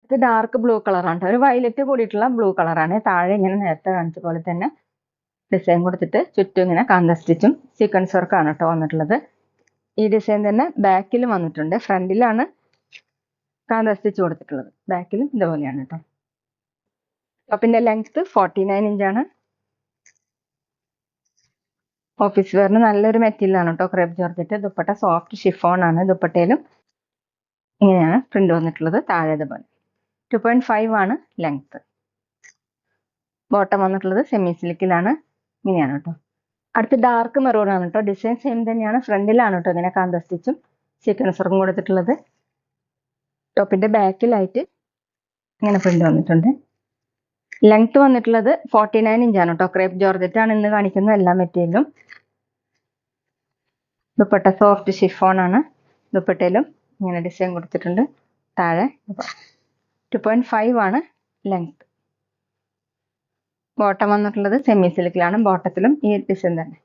ഇത് dark blue കളറാണ്, ഒരു വയലറ്റ് കൂടിയിട്ടുള്ള ബ്ലൂ കളറാണ്. താഴെ ഇങ്ങനെ നേരത്തെ കാണിച്ച പോലെ തന്നെ ഡിസൈൻ കൊടുത്തിട്ട് ചുറ്റും ഇങ്ങനെ കാന്ത സ്റ്റിച്ചും സീക്വൻസ് വർക്കാണ് കേട്ടോ വന്നിട്ടുള്ളത്. ഈ ഡിസൈൻ തന്നെ ബാക്കിലും വന്നിട്ടുണ്ട്. ഫ്രണ്ടിലാണ് കാന്ത സ്റ്റിച്ച് കൊടുത്തിട്ടുള്ളത്, ബാക്കിലും ഇതുപോലെയാണ് കേട്ടോ. ടോപ്പിന്റെ ലെങ്ത് 49 ഇഞ്ചാണ്. ഓഫീസ് വെയറിന് നല്ലൊരു മെറ്റീരിയൽ ആണ് കേട്ടോ, crepe georgette. Dupatta soft chiffon ആണ്. ദുപ്പട്ടയിലും ഇങ്ങനെയാണ് പ്രിന്റ് വന്നിട്ടുള്ളത്. താഴെ ഇതുപോലെ 2.5 ആണ് ലെങ്ത്. ബോട്ടം വന്നിട്ടുള്ളത് സെമി സിൽക്കിലാണ്. ഇങ്ങനെയാണ് കേട്ടോ. അടുത്ത് ഡാർക്ക് മെറൂൺ ആണ് കേട്ടോ. ഡിസൈൻ സെയിം തന്നെയാണ്. ഫ്രണ്ടിലാണ് കേട്ടോ ഇങ്ങനെ കാന്ത സ്റ്റിച്ചും സീക്വൻസ് വർക്കും കൊടുത്തിട്ടുള്ളത്. ടോപ്പിന്റെ ബാക്കിലായിട്ട് ഇങ്ങനെ പ്രിന്റ് വന്നിട്ടുണ്ട്. ലെങ്ത് വന്നിട്ടുള്ളത് 49 ഇഞ്ചാണ് കേട്ടോ. ക്രേപ്പ് ജോർജറ്റ് ആണ് ഇന്ന് കാണിക്കുന്ന എല്ലാ മെറ്റീരിയലും. ദുപ്പട്ട സോഫ്റ്റ് ഷിഫോൺ ആണ്. ദുപ്പട്ടയിലും ഇങ്ങനെ ഡിസൈൻ കൊടുത്തിട്ടുണ്ട്. താഴെ 2.5 ആണ് ലെങ്ത്. ബോട്ടം വന്നിട്ടുള്ളത് സെമി സിൽക്കിലാണ്. ബോട്ടത്തിലും ഈ ഡിസൈൻ തന്നെ.